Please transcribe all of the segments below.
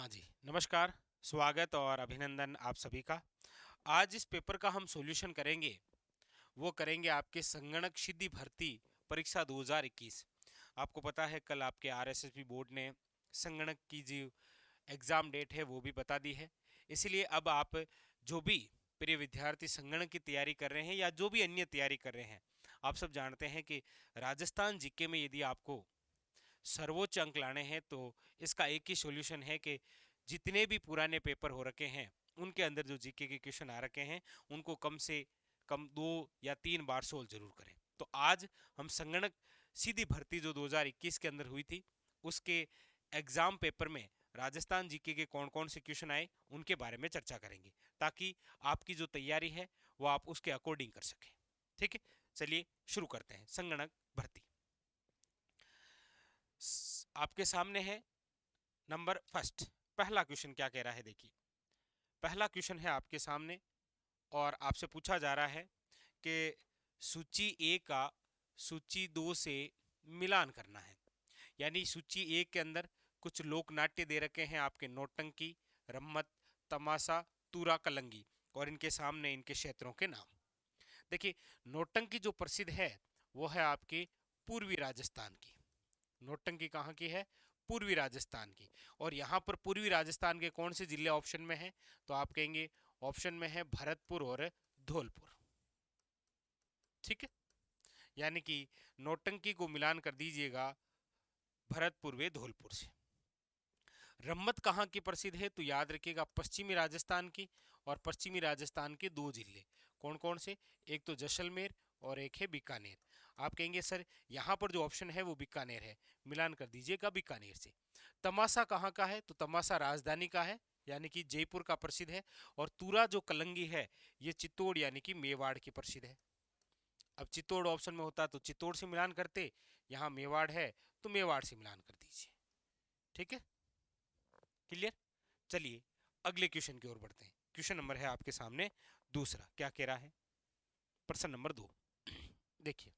हाँ जी, नमस्कार, स्वागत और अभिनंदन आप सभी का। आज इस पेपर का हम सॉल्यूशन करेंगे, वो करेंगे आपके संगणक सिद्धि भर्ती परीक्षा 2021। आपको पता है कल आपके आरएसएसबी बोर्ड ने संगणक की जो एग्ज़ाम डेट है वो भी बता दी है। इसीलिए अब आप जो भी प्रिय विद्यार्थी संगणक की तैयारी कर रहे हैं या जो भी अन्य तैयारी कर रहे हैं, आप सब जानते हैं कि राजस्थान जीके में यदि आपको सर्वोच्च अंक लाने हैं तो इसका एक ही सॉल्यूशन है कि जितने भी पुराने पेपर हो रखे हैं उनके अंदर जो जीके के क्वेश्चन आ रखे हैं उनको कम से कम 2 या 3 बार सोल्व जरूर करें। तो आज हम संगणक सीधी भर्ती जो 2021 के अंदर हुई थी उसके एग्जाम पेपर में राजस्थान जीके के कौन कौन से क्वेश्चन आए उनके बारे में चर्चा करेंगे, ताकि आपकी जो तैयारी है वो आप उसके अकॉर्डिंग कर सकें। ठीक है, चलिए शुरू करते हैं। संगणक भर्ती आपके सामने है। नंबर फर्स्ट, पहला क्वेश्चन क्या कह रहा है देखिए। पहला क्वेश्चन है आपके सामने और आपसे पूछा जा रहा है कि सूची ए का सूची 2 से मिलान करना है। यानी सूची ए के अंदर कुछ लोक नाट्य दे रखे हैं आपके, नौटंकी, रम्मत, तमाशा, तूरा, कलंगी, और इनके सामने इनके क्षेत्रों के नाम। देखिए, नौटंकी जो प्रसिद्ध है वो है आपके पूर्वी राजस्थान की। नौटंकी कहाँ की है? पूर्वी राजस्थान की। और यहाँ पर पूर्वी राजस्थान के कौन से जिले ऑप्शन में हैं? तो आप कहेंगे ऑप्शन में है भरतपुर और धौलपुर। ठीक है, यानी कि नौटंकी को मिलान कर दीजिएगा भरतपुर व धौलपुर से। रम्मत कहाँ की प्रसिद्ध है? तो याद रखिएगा पश्चिमी राजस्थान की, और पश्चिमी राजस्थान के 2 जिले कौन कौन से? एक तो जैसलमेर और एक है बीकानेर। आप कहेंगे सर यहाँ पर जो ऑप्शन है वो बीकानेर है, मिलान कर दीजिएगा बीकानेर से। तमाशा कहाँ का है? तो तमाशा राजधानी का है, यानी कि जयपुर का प्रसिद्ध है। और तूरा जो कलंगी है ये चित्तौड़ यानी कि मेवाड़ की प्रसिद्ध है। अब चित्तौड़ ऑप्शन में होता तो चित्तौड़ से मिलान करते, यहाँ मेवाड़ है तो मेवाड़ से मिलान कर दीजिए। ठीक है, क्लियर। चलिए अगले क्वेश्चन की ओर बढ़ते हैं। क्वेश्चन नंबर है आपके सामने दूसरा, क्या कह रहा है? प्रश्न नंबर 2 देखिए,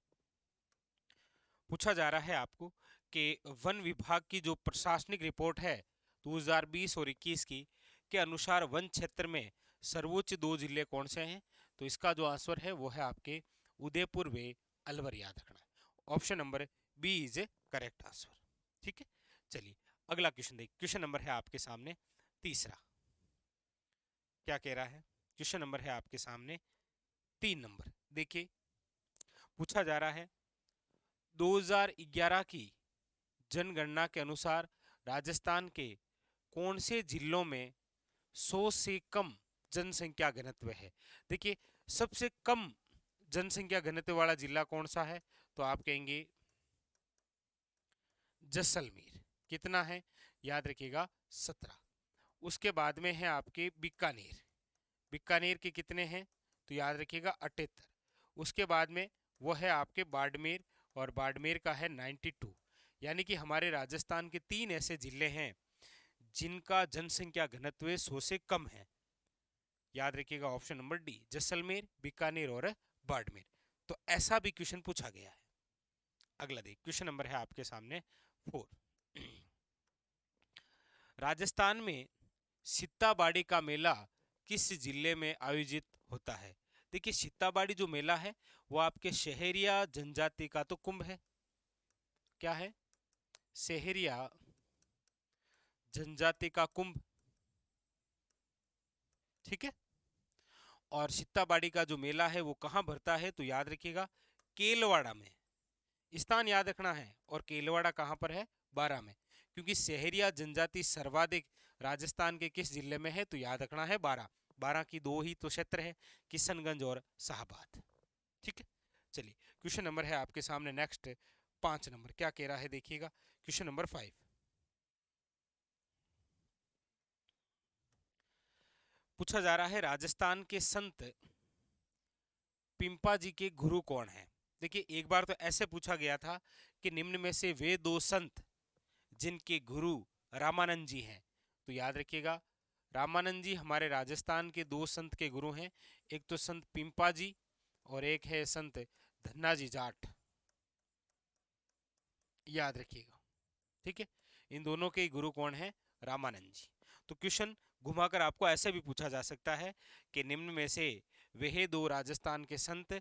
पूछा जा रहा है आपको कि वन विभाग की जो प्रशासनिक रिपोर्ट है 2020 और 21 की के अनुसार वन क्षेत्र में सर्वोच्च 2 जिले कौन से हैं? तो इसका जो आंसर है वो है आपके उदयपुर व अलवर, याद रखना है। Option number B is a correct answer. ठीक है, चलिए अगला क्वेश्चन देखिए। क्वेश्चन नंबर है आपके सामने तीसरा, क्या कह रहा है? क्वेश्चन नंबर है आपके सामने 3 नंबर। देखिए, पूछा जा रहा है 2011 की जनगणना के अनुसार राजस्थान के कौन से जिलों में 100 से कम जनसंख्या घनत्व है? देखिए, सबसे कम जनसंख्या घनत्व वाला जिला कौन सा है? तो आप कहेंगे जैसलमेर। कितना है? याद रखिएगा 17। उसके बाद में है आपके बीकानेर। बीकानेर के कितने हैं? तो याद रखिएगा 78। उसके बाद में वो है आपके बाड़मेर, और बाड़मेर का है 92। यानी कि हमारे राजस्थान के 3 ऐसे जिले हैं जिनका जनसंख्या घनत्व 100 से कम है। याद रखिएगा option number D, Jaisalmer, Bikaner और बाड़मेर। तो ऐसा भी क्वेश्चन पूछा गया है। अगला देख, क्वेश्चन नंबर है आपके सामने 4। राजस्थान में सित्ताबाड़ी का मेला किस जिले में आयोजित होता है? देखिए, सित्ताबाड़ी जो मेला है वो आपके शहरिया जनजाति का तो कुंभ है। क्या है? शहरिया जनजाति का कुंभ। ठीक है, और सित्ताबाड़ी का जो मेला है वो कहाँ भरता है? तो याद रखिएगा केलवाड़ा में। स्थान याद रखना है। और केलवाड़ा कहाँ पर है? बारां में। क्योंकि शहरिया जनजाति सर्वाधिक राजस्थान के किस जिले में है? तो याद रखना है बारां। बारां की 2 ही तो क्षेत्र है, किशनगंज और शाहबाद। ठीक है, चलिए क्वेश्चन नंबर है आपके सामने नेक्स्ट 5 नंबर। क्या कह रहा है देखिएगा। क्वेश्चन नंबर 5, पूछा जा रहा है राजस्थान के संत पिंपा जी के गुरु कौन है? देखिए, एक बार तो ऐसे पूछा गया था कि निम्न में से वे 2 संत जिनके गुरु रामानंद जी हैं। तो याद रखिएगा रामानंद जी हमारे राजस्थान के 2 संत के गुरु हैं। एक तो संत पिंपा जी और एक है संत धन्ना जी जाट। याद रखिएगा। ठीक है, इन दोनों के गुरु कौन है? रामानंद जी। तो क्वेश्चन घुमाकर आपको ऐसे भी पूछा जा सकता है कि निम्न में से वह दो राजस्थान के संत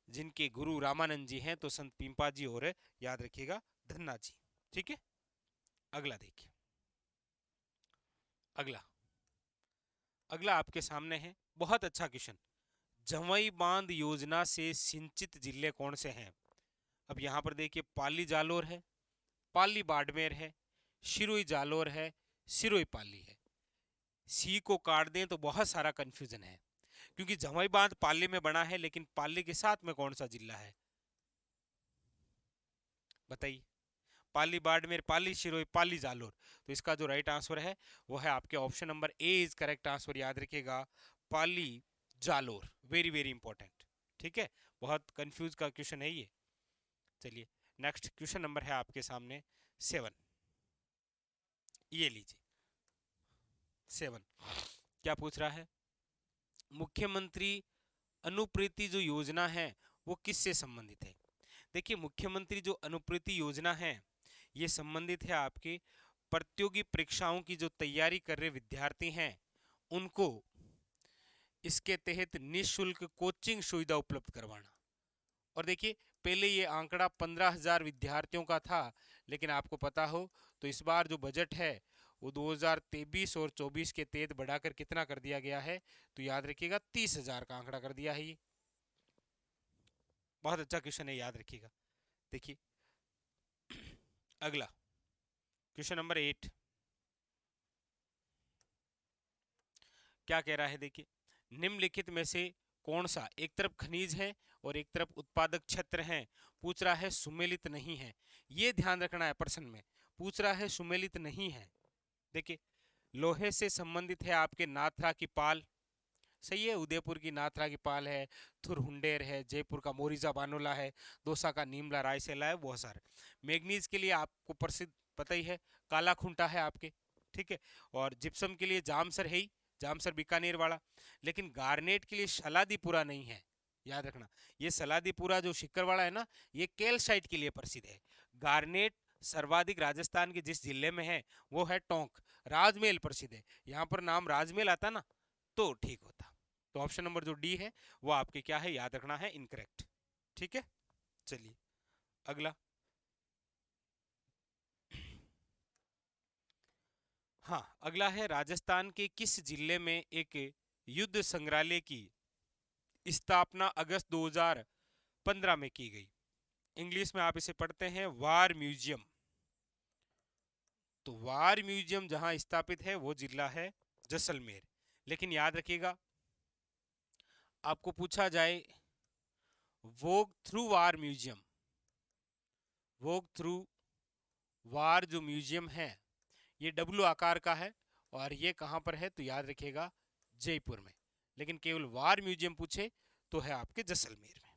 जिनके गुरु रामानंद जी हैं, तो संत पीपा जी और याद रखिएगा धन्ना जी। ठीक है, अगला देखिए। अगला अगला आपके सामने है, बहुत अच्छा क्वेश्चन। जमई बांध योजना से सिंचित जिले कौन से हैं? अब यहाँ पर देखिए, पाली जालोर है, पाली बाड़मेर है, सिरोही जालोर है, सिरोही पाली है। सी को काट दें तो बहुत सारा कंफ्यूजन है, क्योंकि जमई बांध पाली में बना है, लेकिन पाली के साथ में कौन सा जिला है बताइए? पाली बाड़मेर, पाली सिरोही, पाली जालोर। तो इसका जो राइट आंसर है वो है आपके option number A is correct answer, याद रखिएगा, Pali Jalore. Very very important. ठीक है, बहुत कंफ्यूज का क्वेश्चन है ये। चलिए नेक्स्ट क्वेश्चन नंबर है आपके सामने 7। ये लीजिए 7, क्या पूछ रहा है? मुख्यमंत्री अनुप्रीति जो योजना है वो किससे संबंधित है? देखिए, मुख्यमंत्री जो अनुप्रीति योजना है ये संबंधित है आपके प्रतियोगी परीक्षाओं की जो तैयारी कर रहे विद्यार्थी हैं उनको इसके तहत निःशुल्क कोचिंग सुविधा उपलब्ध करवाना। और देखिए, पहले ये आंकड़ा 15,000 विद्यार्थियों का था, लेकिन आपको पता हो तो इस बार जो बजट है वो 2023 और 24 के तहत बढ़ाकर कितना कर दिया गया है? तो याद रखिएगा 30,000 का आंकड़ा कर दिया है ये। बहुत अच्छा क्वेश्चन है, याद रखिएगा। देखिए अगला क्वेश्चन नंबर 8 क्या कह रहा है? देखिए, निम्नलिखित में से कौन सा एक तरफ खनिज है और एक तरफ उत्पादक क्षेत्र है, पूछ रहा है, सुमेलित नहीं है। ये ध्यान रखना है, प्रश्न में पूछ रहा है सुमेलित नहीं है। देखिए, लोहे से संबंधित है आपके नाथरा की पाल, सही है, उदयपुर की नाथरा की पाल है, थुरहुंडेर है, जयपुर का मोरिजा बानोला है, दौसा का नीमला रायसेला है, बहुत सारे। मैग्नीज के लिए आपको प्रसिद्ध पता ही है, काला खूंटा है आपके। ठीक है, और जिप्सम के लिए जामसर है ही, जामसर बीकानेर वाला। लेकिन गार्नेट के लिए सलादीपुरा नहीं है, याद रखना। ये सलादीपुरा जो शिकरवाड़ा है ना, ये कैल्साइट के लिए प्रसिद्ध है। गार्नेट सर्वाधिक राजस्थान के जिस जिले में है वो है टोंक। राजमहल प्रसिद्ध है, यहाँ पर नाम राजमहल आता ना तो ठीक होता। तो ऑप्शन नंबर जो डी है वो आपके क्या है, याद रखना है, इनकरेक्ट। ठीक है, चलिए अगला। हाँ, अगला है, राजस्थान के किस जिले में एक युद्ध संग्रहालय की स्थापना अगस्त 2015 में की गई? इंग्लिश में आप इसे पढ़ते हैं वार म्यूजियम। तो वार म्यूजियम जहां स्थापित है वो जिला है जैसलमेर। लेकिन याद रखिएगा, आपको पूछा जाए वोग थ्रू वार म्यूजियम, वोग थ्रू वार जो म्यूजियम है ये डब्लू आकार का है और ये कहां पर है? तो याद रखिएगा जयपुर में। लेकिन केवल वार म्यूजियम पूछे तो है आपके जैसलमेर में।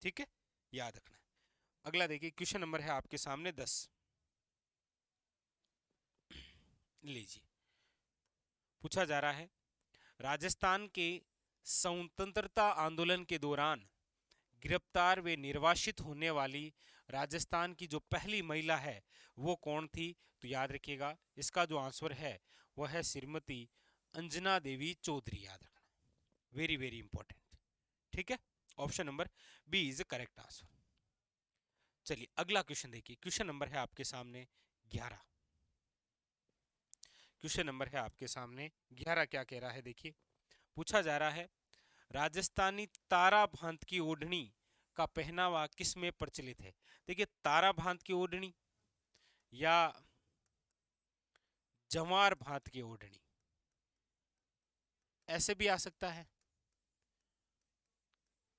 ठीक है, याद रखना है। अगला देखिए, क्वेश्चन नंबर है आपके सामने 10। लीजिए, पूछा जा रहा है, राजस्थान के स्वतंत्रता आंदोलन के दौरान गिरफ्तार व निर्वासित होने वाली राजस्थान की जो पहली महिला है वो कौन थी? तो याद रखिएगा, इसका जो आंसर है वह है श्रीमती अंजना देवी चौधरी, याद रखना, वेरी वेरी इंपॉर्टेंट। ठीक है, option number B is correct answer. चलिए अगला क्वेश्चन देखिए, क्वेश्चन नंबर है आपके सामने 11। क्वेश्चन नंबर है आपके सामने 11, क्या कह रहा है? देखिए, पूछा जा रहा है, राजस्थानी तारा भांत की ओढ़नी का पहनावा किस में प्रचलित है? देखिए, तारा भांत की ओढ़नी या जवार भांत की ओढ़नी, ऐसे भी आ सकता है।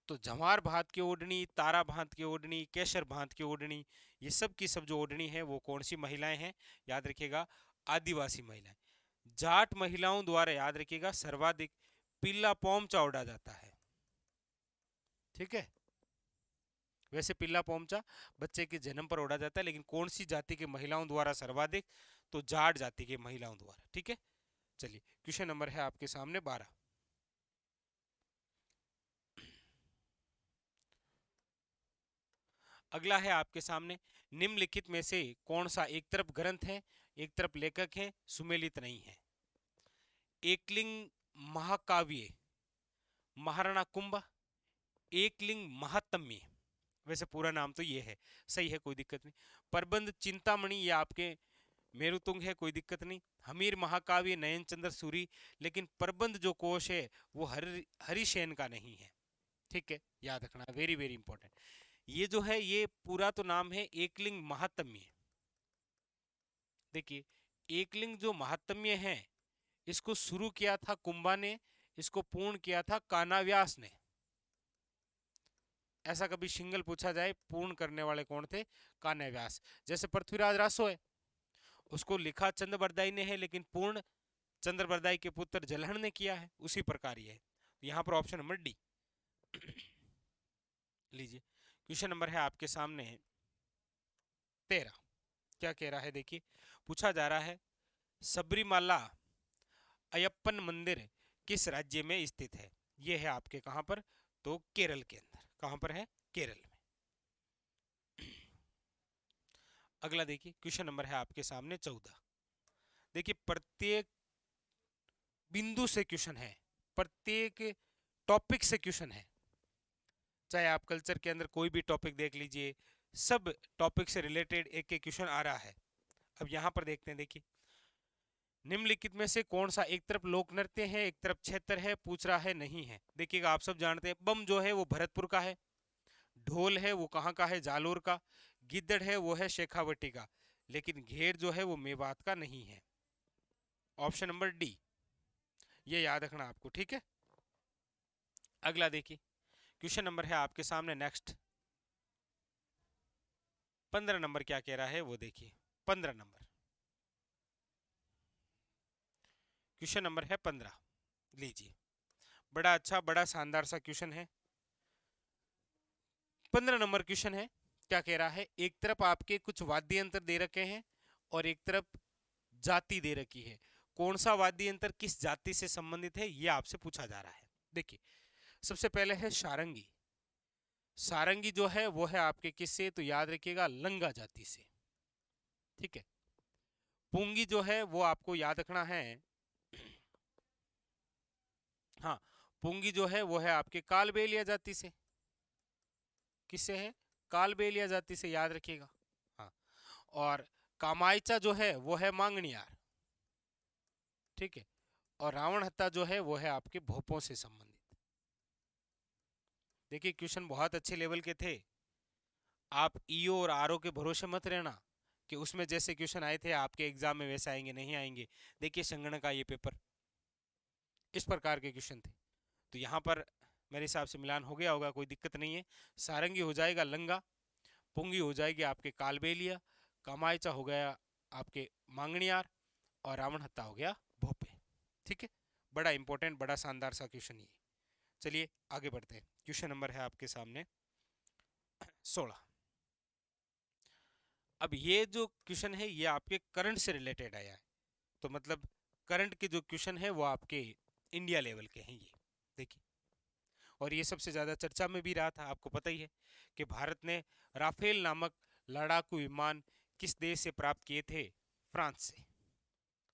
तो जवार भांत की ओढ़नी, तारा भांत की ओढ़नी, केसर भांत की ओढ़नी, ये सब की सब जो ओढ़नी है वो कौन सी महिलाएं हैं? याद रखिएगा, आदिवासी महिलाएं। जाट महिलाओं द्वारा, याद रखिएगा, सर्वाधिक पीला पोमचा ओढ़ा जाता है। ठीक है, वैसे पीला पोमचा बच्चे के जन्म पर ओढ़ा जाता है, लेकिन कौन सी जाति की महिलाओं द्वारा सर्वाधिक? तो जाट जाति की महिलाओं द्वारा। ठीक है, चलिए क्वेश्चन नंबर है आपके सामने 12। अगला है आपके सामने, निम्नलिखित में से कौन सा एक तरफ ग्रंथ है एक तरफ लेखक है, सुमेलित नहीं है? एकलिंग महाकाव्य महाराणा कुंभा, एकलिंग महात्म्य, वैसे पूरा नाम तो ये है, सही है, कोई दिक्कत नहीं। प्रबंध चिंतामणि ये आपके मेरुतुंग है, कोई दिक्कत नहीं। हमीर महाकाव्य नयन चंद्र सूरी, लेकिन प्रबंध जो कोश है वो हरिसेन का नहीं है, ठीक है, याद रखना, वेरी वेरी इंपॉर्टेंट। ये जो है ये पूरा तो नाम है एकलिंग महात्म्य। देखिए एकलिंग जो महात्म्य है इसको शुरू किया था कुंभा ने, इसको पूर्ण किया था कानाव्यास ने। ऐसा कभी सिंगल पूछा जाए पूर्ण करने वाले कौन थे? कानाव्यास। जैसे पृथ्वीराज रासो है, उसको लिखा चंद्रबरदाई ने है, लेकिन पूर्ण चंद्रबरदाई के पुत्र जलहन ने किया है, उसी प्रकार ये है। यहाँ पर ऑप्शन नंबर डी। लीजिए क्वेश्चन नंबर है आपके सामने 13। क्या कह रहा है देखिए, पूछा जा रहा है सबरीमाला अयप्पन मंदिर किस राज्य में स्थित है? ये है आपके कहां पर? तो केरल के अंदर। कहां पर है? केरल में। अगला देखिए क्वेश्चन नंबर है आपके सामने 14। देखिए प्रत्येक बिंदु से क्वेश्चन है, प्रत्येक टॉपिक से क्वेश्चन है, चाहे आप कल्चर के अंदर कोई भी टॉपिक देख लीजिए, सब टॉपिक से रिलेटेड एक एक क्वेश्चन आ रहा है। अब यहां पर देखते हैं, देखिए निम्नलिखित में से कौन सा, एक तरफ लोक नृत्य है एक तरफ क्षेत्र है, पूछ रहा है नहीं है। देखिएगा आप सब जानते हैं बम जो है वो भरतपुर का है, ढोल है वो कहाँ का है? जालोर का, गिद्दड़ है वो है शेखावटी का, लेकिन घेर जो है वो मेवात का नहीं है। ऑप्शन नंबर डी, ये याद रखना आपको, ठीक है। अगला देखिए क्वेश्चन नंबर है आपके सामने नेक्स्ट 15 नंबर। क्या कह रहा है वो देखिए, 15 नंबर, क्वेश्चन नंबर है 15। लीजिए बड़ा अच्छा बड़ा शानदार सा क्वेश्चन है, 15 नंबर क्वेश्चन है। क्या कह रहा है, एक तरफ आपके कुछ वाद्य यंत्र दे रखे हैं और एक तरफ जाति दे रखी है, कौन सा वाद्य यंत्र किस जाति से संबंधित है ये आपसे पूछा जा रहा है। देखिए सबसे पहले है सारंगी। सारंगी जो है वो है आपके किससे? तो याद रखिएगा लंगा जाति से, ठीक है। पुंगी जो है वो आपको याद रखना है, हाँ पुंगी जो है वो है आपके कालबेलिया जाति से। किससे है? कालबेलिया जाति से, याद रखिएगा। हाँ, और कामायचा जो है वो है मांगणियार, ठीक है। और रावण हत्ता जो है वो है आपके भोपों से संबंधित। देखिए क्वेश्चन बहुत अच्छे लेवल के थे, आप ईओ और आरओ के भरोसे मत रहना कि उसमें जैसे क्वेश्चन आए थे आपके एग्जाम में वैसे आएंगे, नहीं आएंगे। देखिए संगणक का ये पेपर इस प्रकार के क्वेश्चन थे, तो यहाँ पर मेरे हिसाब से मिलान हो गया होगा, कोई दिक्कत नहीं है। सारंगी हो जाएगा लंगा, पुंगी हो जाएगी आपके कालबेलिया, कामायचा हो गया आपके मांगणियार, और रावण हत्ता हो गया भोपे, ठीक है। बड़ा इंपॉर्टेंट बड़ा शानदार सा क्वेश्चन ये। चलिए आगे बढ़ते हैं, क्वेश्चन नंबर है आपके सामने 16। अब ये जो क्वेश्चन है ये आपके करंट से रिलेटेड आया है, तो मतलब करंट के जो क्वेश्चन है वो आपके इंडिया लेवल के हैं ये, देखिए। और ये सबसे ज्यादा चर्चा में भी रहा था, आपको पता ही है कि भारत ने राफेल नामक लड़ाकू विमान किस देश से प्राप्त किए थे? फ्रांस से।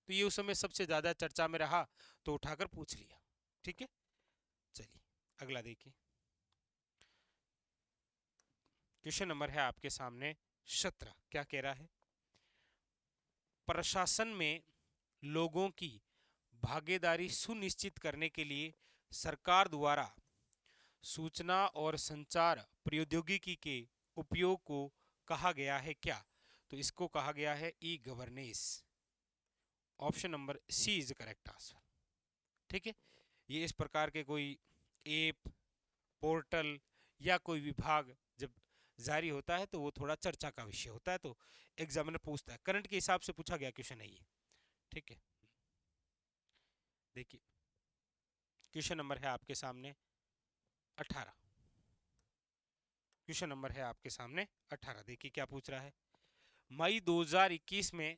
तो ये उस समय सबसे ज्यादा चर्चा में रहा, तो उठाकर पूछ लिया, ठीक है। चलिए अगला देखिए, क्वेश्चन नंबर है आपके सामने 17। क्या कह रहा है, प्रशासन में लोगों की भागीदारी सुनिश्चित करने के लिए सरकार द्वारा सूचना और संचार प्रौद्योगिकी के उपयोग को कहा गया है क्या? तो इसको कहा गया है e governance. Option number C is correct answer, ठीक है। ये इस प्रकार के कोई ऐप, पोर्टल या कोई विभाग जब जारी होता है तो वो थोड़ा चर्चा का विषय होता है, तो एग्जामिनर पूछता है, करंट के हिसाब से पूछा गया क्वेश्चन है ये, ठीक है। देखिए क्वेश्चन नंबर है आपके सामने 18। क्वेश्चन नंबर है आपके सामने 18। देखिए क्या पूछ रहा है, मई 2021 में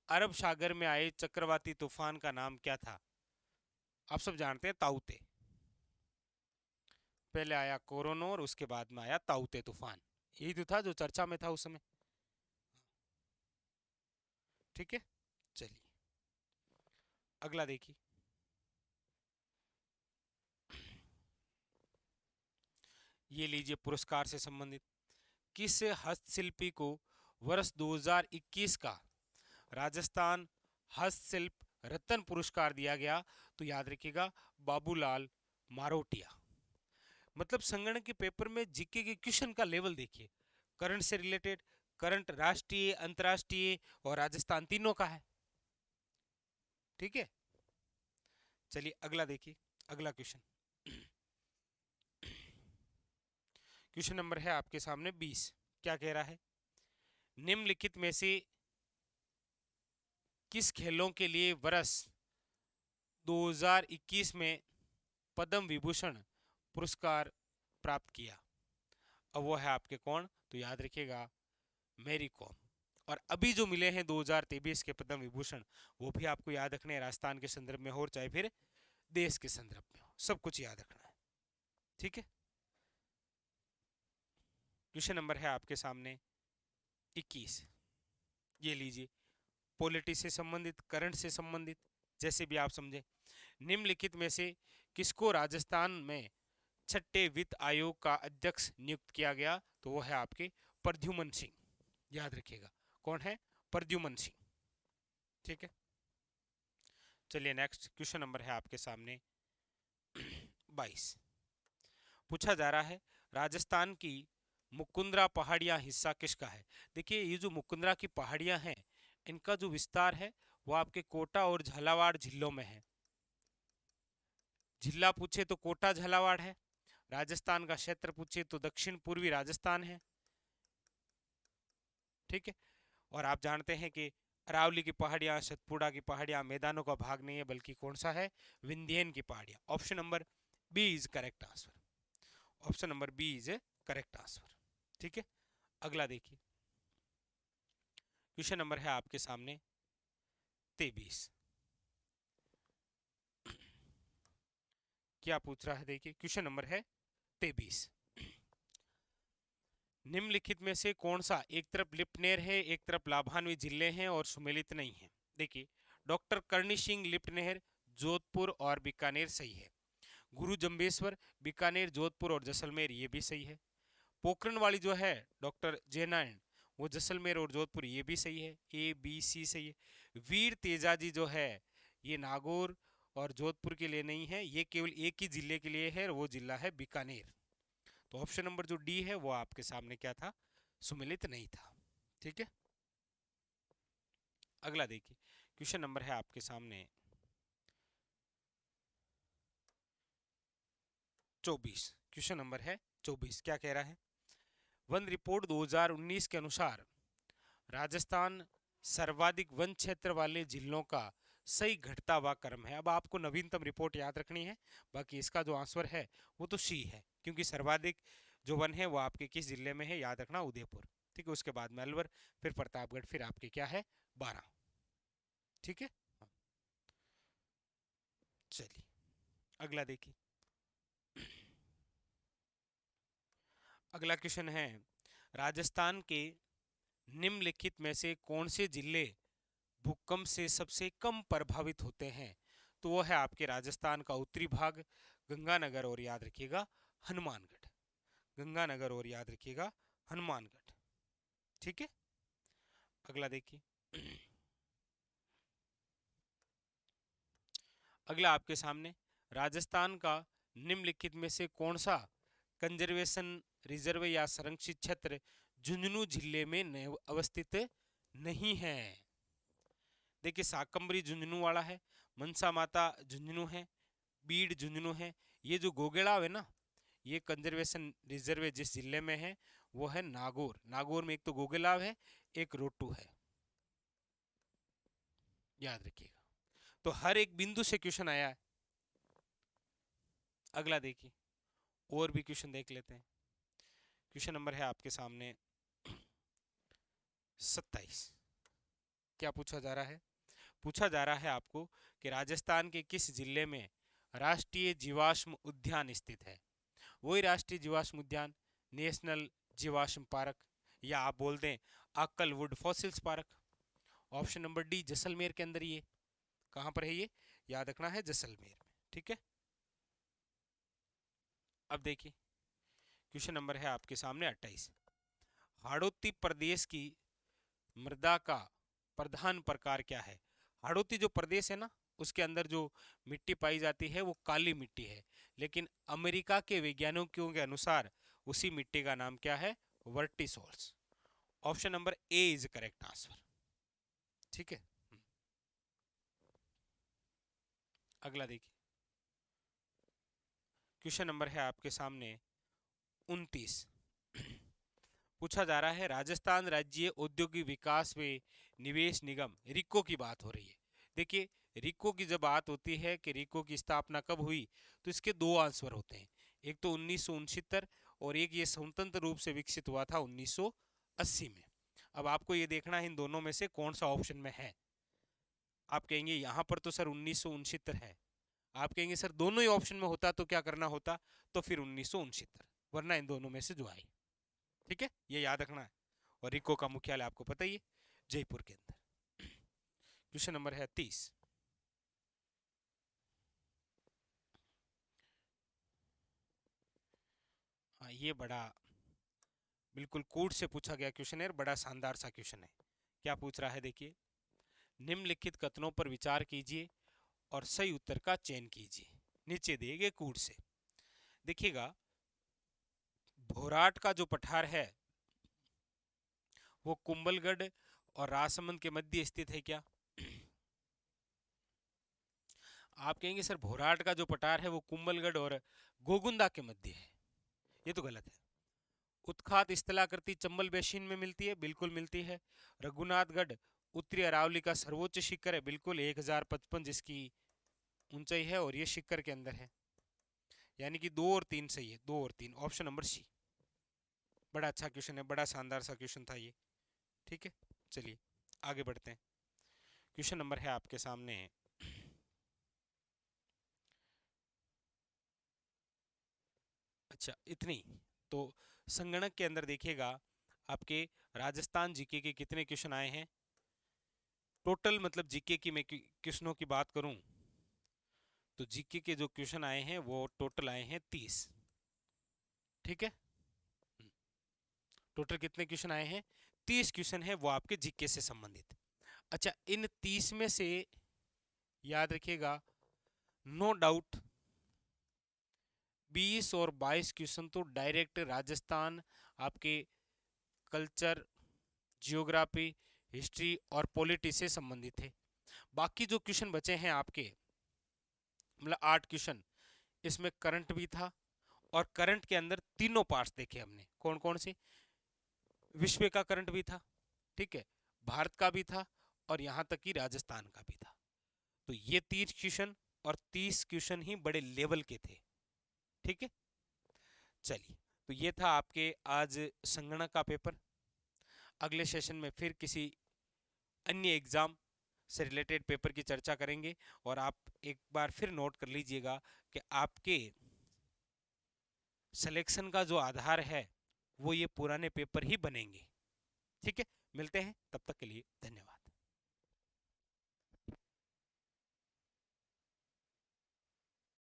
अरब सागर में आए चक्रवाती तूफान का नाम क्या था? आप सब जानते हैं ताउते, पहले आया कोरोनोर, उसके बाद में आया ताउते तूफान, यही तो था जो चर्चा में था उस समय, ठीक है। चलिए अगला देखिए, ये लीजिए पुरस्कार से संबंधित। किस हस्तशिल्पी को वर्ष 2021 का राजस्थान हस्तशिल्प रत्न पुरस्कार दिया गया? तो याद रखिएगा बाबूलाल मारोटिया। मतलब संगणक के पेपर में जीके के क्वेश्चन का लेवल देखिए, करंट से रिलेटेड, करंट राष्ट्रीय अंतर्राष्ट्रीय और राजस्थान तीनों का है। ठीक है, चलिए अगला देखिए, अगला क्वेश्चन। क्वेश्चन नंबर है आपके सामने 20। क्या कह रहा है? निम्नलिखित में से किस खेलों के लिए वर्ष 2021 में पद्म विभूषण पुरस्कार प्राप्त किया? अब वो है आपके कौन? तो याद रखिएगा मैरी कॉम। और अभी जो मिले हैं 2023 के पद्म विभूषण, वो भी आपको याद रखने हैं, राजस्थान के संदर्भ में हो और चाहे फिर देश के संदर्भ में हो, सब कुछ याद रखना है। ठीक है, क्वेश्चन नंबर है आपके सामने 21। ये लीजिए, पॉलिटी से संबंधित, करंट से संबंधित, जैसे भी आप समझे। निम्नलिखित में से किसको राजस्थान में छठे वित्त आयोग का अध्यक्ष नियुक्त किया गया? तो वो है आपके प्रद्युमन सिंह। याद रखिएगा कौन है? प्रद्युमन सिंह। ठीक है, चलिए नेक्स्ट क्वेश्चन नंबर है आपके सामने 22। पूछा जा रहा है राजस्थान की मुकुंदरा पहाड़ियां हिस्सा किसका है? देखिए ये जो मुकुंदरा की पहाड़ियां हैं, इनका जो विस्तार है वो आपके कोटा और झालावाड़ जिलों में है। जिला पूछे तो कोटा झालावाड़ है, राजस्थान का क्षेत्र पूछे तो दक्षिण पूर्वी राजस्थान है। ठीक है, और आप जानते हैं कि अरावली की पहाड़ियां, सतपुड़ा की पहाड़ियां मैदानों का भाग नहीं है, बल्कि कौन सा है? विंध्यन की पहाड़ियां। Option number B is correct answer. Option number B is correct answer. ठीक है, अगला देखिए, क्वेश्चन नंबर है आपके सामने 23। क्या पूछ रहा है? देखिए क्वेश्चन नंबर है 23। निम्नलिखित में से कौन सा एक तरफ लिपनेर है, एक तरफ लाभान्वित जिले हैं और सुमेलित नहीं है? देखिए डॉक्टर करणी सिंह लिपनेर जोधपुर और बीकानेर सही है। गुरु जम्बेश्वर बीकानेर जोधपुर और जैसलमेर ये भी सही है। पोखरण वाली जो है डॉक्टर जयनारायण, वो जैसलमेर और जोधपुर ये भी सही है। ए बी सी सही है। वीर तेजाजी जो है ये नागौर और जोधपुर के लिए नहीं है, ये केवल एक ही जिले के लिए है, वो जिला है बीकानेर। तो ऑप्शन नंबर जो डी है वो आपके सामने क्या था? सुमेलित नहीं था। ठीक है, अगला देखिए, क्वेश्चन नंबर है आपके सामने 24। क्वेश्चन नंबर है 24। क्या कह रहा है? वन रिपोर्ट 2019 के अनुसार राजस्थान सर्वाधिक वन क्षेत्र वाले जिलों का सही घटता हुआ क्रम है। अब आपको नवीनतम रिपोर्ट याद रखनी है, बाकी इसका जो आंसर है वो तो सी है, क्योंकि सर्वाधिक जो वन है वो आपके किस जिले में है? याद रखना उदयपुर। ठीक है, उसके बाद मेलवर, फिर प्रतापगढ़, फिर आपके क्या है? 12। ठीक है, चलिए अगला देखिए। अगला क्वेश्चन है राजस्थान के निम्नलिखित में से कौन से जिले भूकंप से सबसे कम प्रभावित होते हैं? तो वो है आपके राजस्थान का उत्तरी भाग, गंगानगर और याद रखिएगा हनुमानगढ़। गंगानगर और याद रखिएगा हनुमानगढ़। ठीक है, अगला देखिए। अगला आपके सामने राजस्थान का निम्नलिखित में से कौन सा कंजर्वेशन रिजर्व या संरक्षित क्षेत्र झुंझुनू जिले में अवस्थित नहीं है? देखिए साकंबरी झुंझुनू वाला है, मनसा माता झुंझुनू है, बीड़ झुंझुनू है। ये जो गोगेड़ाव है ना, ये कंजर्वेशन रिजर्व जिस जिले में है वो है नागौर। नागौर में एक तो गोगेलाव है, एक रोटू है, याद रखिएगा। तो हर एक बिंदु से क्वेश्चन आया है। अगला देखिए, और भी क्वेश्चन देख लेते हैं। क्वेश्चन नंबर है आपके सामने 27। क्या पूछा जा रहा है? पूछा जा रहा है आपको कि राजस्थान के किस जिले में राष्ट्रीय जीवाश्म उद्यान स्थित है? वही राष्ट्रीय जीवाश्म उद्यान, नेशनल जीवाश्म पार्क, या आप बोल दें Akal wood fossils park. Option number D Jaisalmer के अंदर। ये कहां पर है? ये याद रखना है जैसलमेर में। ठीक है, अब देखिए क्वेश्चन नंबर है आपके सामने 28। हाड़ौती प्रदेश की मृदा का प्रधान प्रकार क्या है? हाड़ौती जो प्रदेश है ना, उसके अंदर जो मिट्टी पाई जाती है वो काली मिट्टी है, लेकिन अमेरिका के वैज्ञानिकों के अनुसार उसी मिट्टी का नाम क्या है? Vertisols. Option number A is correct answer. ठीक है, अगला देखिए। क्वेश्चन नंबर है आपके सामने 29। पूछा जा रहा है राजस्थान राज्य औद्योगिक विकास व निवेश निगम रिको की बात हो रही है। देखिए, रिको की जब बात होती है कि रिको की स्थापना कब हुई, तो इसके दो आंसर होते हैं। एक तो 1969 और एक ये स्वतंत्र रूप से विकसित हुआ था 1980 में। अब आपको ये देखना है इन दोनों में से कौन सा ऑप्शन में है। आप कहेंगे यहाँ पर तो सर 1969 है, आप कहेंगे सर दोनों ही ऑप्शन में होता तो क्या करना होता, तो फिर 1969, वरना इन दोनों में से जो आई। ठीक है, ये याद रखना है। और रिको का मुख्यालय आपको पता ही है, जयपुर के अंदर। क्वेश्चन नंबर है 30। हाँ, ये बड़ा बिल्कुल कोड से पूछा गया क्वेश्चन है, बड़ा शानदार सा क्वेश्चन है। क्या पूछ रहा है देखिए, निम्नलिखित कथनों पर विचार कीजिए और सही उत्तर का चयन कीजिए, नीचे दिए गए कोड से। देखिएगा, भोराट का जो पठार है वो कुंभलगढ़ और राजसमंद के मध्य स्थित है क्या? आप कहेंगे सर भोराट का जो पठार है वो कुंभलगढ़ और गोगुंदा के मध्य है, ये तो गलत है। उत्खात स्थलाकृति चंबल बेसिन में मिलती है, बिल्कुल मिलती है। रघुनाथगढ़ उत्तरी अरावली का सर्वोच्च शिखर है, बिल्कुल 1055 जिसकी ऊंचाई है, और ये शिखर के अंदर है। यानी कि 2 और 3 सही है, 2 और 3, ऑप्शन नंबर सी। बड़ा अच्छा क्वेश्चन है, बड़ा शानदार सा क्वेश्चन था ये। ठीक है, चलिए आगे बढ़ते हैं। क्वेश्चन नंबर है आपके सामने, अच्छा इतनी तो संगणक के अंदर देखिएगा आपके राजस्थान जीके के कितने क्वेश्चन आए हैं टोटल, मतलब जीके की मैं क्वेश्चनों की बात करूं तो जीके के जो क्वेश्चन आए हैं वो टोटल आए हैं 30। ठीक है, टोटल कितने क्वेश्चन आए हैं? 30 क्वेश्चन है वो आपके जीके से संबंधित। अच्छा, इन 30 में से याद रखिएगा, नो डाउट 20 और 22 क्वेश्चन तो डायरेक्ट राजस्थान आपके कल्चर, जियोग्राफी, हिस्ट्री और पॉलिटी से संबंधित है। बाकी जो क्वेश्चन बचे हैं आपके, मतलब 8 क्वेश्चन, इसमें करंट भी था, और करंट के अंदर तीनों पार्ट्स देखे हमने, कौन कौन से? विश्व का करंट भी था, ठीक है, भारत का भी था, और यहां तक कि राजस्थान का भी था। तो ये 30 क्वेश्चन और 30 क्वेश्चन ही बड़े लेवल के थे। ठीक है, चलिए, तो ये था आपके आज संगणक का पेपर। अगले सेशन में फिर किसी अन्य एग्जाम से रिलेटेड पेपर की चर्चा करेंगे, और आप एक बार फिर नोट कर लीजिएगा कि आपके सिलेक्शन का जो आधार है वो ये पुराने पेपर ही बनेंगे। ठीक है, मिलते हैं, तब तक के लिए धन्यवाद।